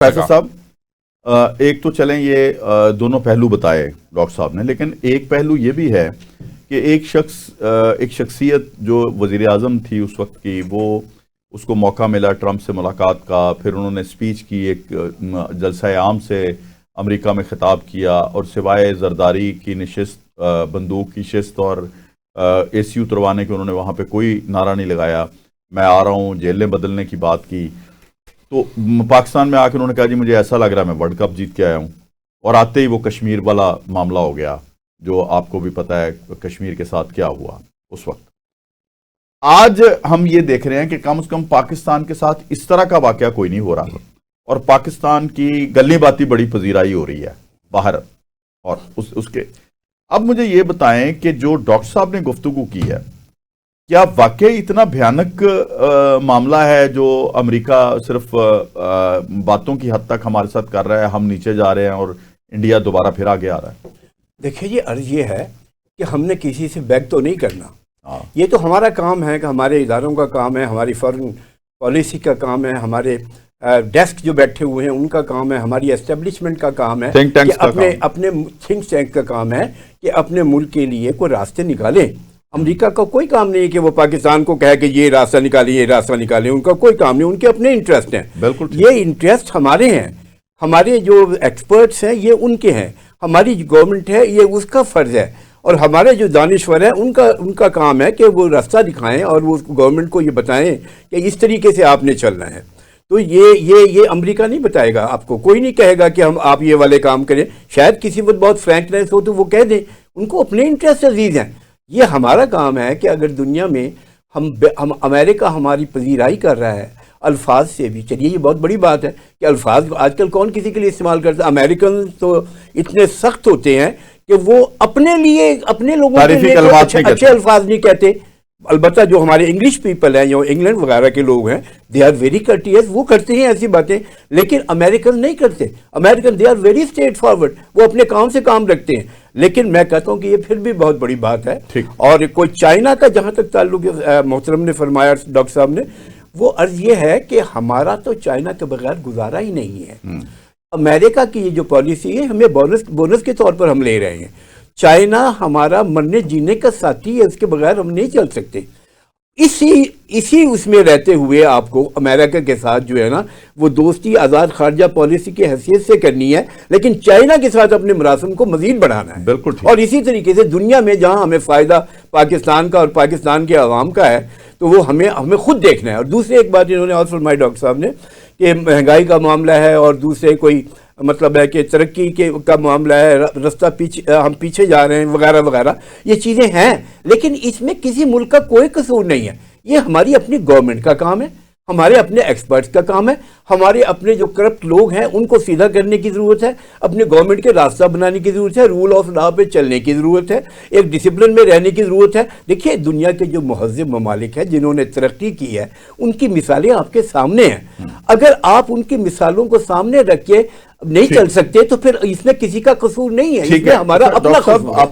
فیصل صاحب ایک تو چلیں یہ دونوں پہلو بتائے ڈاکٹر صاحب نے، لیکن ایک پہلو یہ بھی ہے کہ ایک شخصیت جو وزیر اعظم تھی اس وقت کی، وہ اس کو موقع ملا ٹرمپ سے ملاقات کا، پھر انہوں نے سپیچ کی، ایک جلسہ عام سے امریکہ میں خطاب کیا، اور سوائے زرداری کی نشست، بندوق کی شست اور اے سی اتروانے کے انہوں نے وہاں پہ کوئی نعرہ نہیں لگایا۔ میں آ رہا ہوں، جیلیں بدلنے کی بات کی، تو پاکستان میں آ کے انہوں نے کہا جی مجھے ایسا لگ رہا ہے میں ورلڈ کپ جیت کے آیا ہوں، اور آتے ہی وہ کشمیر والا معاملہ ہو گیا جو آپ کو بھی پتہ ہے کشمیر کے ساتھ کیا ہوا اس وقت۔ آج ہم یہ دیکھ رہے ہیں کہ کم از کم پاکستان کے ساتھ اس طرح کا واقعہ کوئی نہیں ہو رہا، اور پاکستان کی گلی باتی بڑی پذیرائی ہو رہی ہے باہر، اور اس کے اب مجھے یہ بتائیں کہ جو ڈاکٹر صاحب نے گفتگو کی ہے، کیا واقعی اتنا بھیانک معاملہ ہے جو امریکہ صرف باتوں کی حد تک ہمارے ساتھ کر رہا ہے، ہم نیچے جا رہے ہیں اور انڈیا دوبارہ پھر آگے آ رہا ہے؟ دیکھیں یہ عرض یہ ہے کہ ہم نے کسی سے بیگ تو نہیں کرنا، یہ تو ہمارا کام ہے کہ ہمارے اداروں کا کام ہے، ہماری فارن پالیسی کا کام ہے، ہمارے ڈیسک جو بیٹھے ہوئے ہیں ان کا کام ہے، ہماری اسٹیبلشمنٹ کا کام ہے، کہ اپنے تھنک ٹینک کا کام ہے کہ اپنے ملک کے لیے کوئی راستے نکالیں۔ امریکہ کا کوئی کام نہیں ہے کہ وہ پاکستان کو کہے کہ یہ راستہ نکالیں، یہ راستہ نکالیں، ان کا کوئی کام نہیں، ان کے اپنے انٹرسٹ ہیں۔ بالکل یہ انٹرسٹ ہمارے ہیں، ہمارے جو ایکسپرٹس ہیں یہ ان کے ہیں، ہماری جو گورنمنٹ ہے یہ اس کا فرض ہے، اور ہمارے جو دانشور ہیں ان کا کام ہے کہ وہ راستہ دکھائیں اور وہ گورنمنٹ کو یہ بتائیں کہ اس طریقے سے آپ نے چلنا ہے۔ تو یہ امریکہ نہیں بتائے گا آپ کو، کوئی نہیں کہے گا کہ آپ یہ والے کام کریں، شاید کسی وقت بہت فرینکنیس ہو تو وہ کہہ دیں، ان کو اپنے انٹرسٹ عزیز ہیں۔ یہ ہمارا کام ہے کہ اگر دنیا میں ہم امریکہ ہماری پذیرائی کر رہا ہے الفاظ سے بھی، چلیے یہ بہت بڑی بات ہے کہ الفاظ آج کل کون کسی کے لیے استعمال کرتا ہے، امریکن تو اتنے سخت ہوتے ہیں کہ وہ اپنے لیے اپنے لوگوں کے لیے اچھے الفاظ نہیں کہتے۔ البتہ جو ہمارے انگلش پیپل ہیں، جو انگلینڈ وغیرہ کے لوگ ہیں، دے آر ویری کرٹیس، وہ کرتے ہیں ایسی باتیں، لیکن امریکن نہیں کرتے۔ American they are very straightforward, وہ اپنے کام سے کام رکھتے ہیں۔ لیکن میں کہتا ہوں کہ یہ پھر بھی بہت بڑی بات ہے۔ اور کوئی چائنا کا جہاں تک تعلق محترم نے فرمایا ڈاکٹر صاحب نے، وہ عرض یہ ہے کہ ہمارا تو چائنا کے بغیر گزارا ہی نہیں ہے۔ امریکہ کی یہ جو پالیسی ہے ہمیں بونس کے طور پر ہم لے رہے ہیں۔ چائنا ہمارا مرنے جینے کا ساتھی ہے، اس کے بغیر ہم نہیں چل سکتے۔ اسی اس میں رہتے ہوئے آپ کو امریکہ کے ساتھ جو ہے نا وہ دوستی آزاد خارجہ پالیسی کی حیثیت سے کرنی ہے، لیکن چائنا کے ساتھ اپنے مراسم کو مزید بڑھانا ہے۔ بالکل، اور اسی طریقے سے دنیا میں جہاں ہمیں فائدہ پاکستان کا اور پاکستان کے عوام کا ہے تو وہ ہمیں خود دیکھنا ہے۔ اور دوسری ایک بات انہوں نے اور فرمائی ڈاکٹر صاحب نے کہ مہنگائی کا معاملہ ہے، اور دوسرے کوئی مطلب ہے کہ ترقی کا معاملہ ہے، رستہ ہم پیچھے جا رہے ہیں وغیرہ وغیرہ، یہ چیزیں ہیں، لیکن اس میں کسی ملک کا کوئی قصور نہیں ہے۔ یہ ہماری اپنی گورنمنٹ کا کام ہے، ہمارے اپنے ایکسپرٹس کا کام ہے، ہمارے اپنے جو کرپٹ لوگ ہیں ان کو سیدھا کرنے کی ضرورت ہے، اپنے گورنمنٹ کے راستہ بنانے کی ضرورت ہے، رول آف لا پہ چلنے کی ضرورت ہے، ایک ڈسپلن میں رہنے کی ضرورت ہے۔ دیکھیے دنیا کے جو مہذب ممالک ہیں جنہوں نے ترقی کی ہے ان کی مثالیں آپ کے سامنے ہیں، اگر آپ ان کی مثالوں کو سامنے رکھ کے نہیں چل سکتے تو پھر اس میں کسی کا قصور نہیں ہے، اس میں ہمارا اپنا قصور ہے۔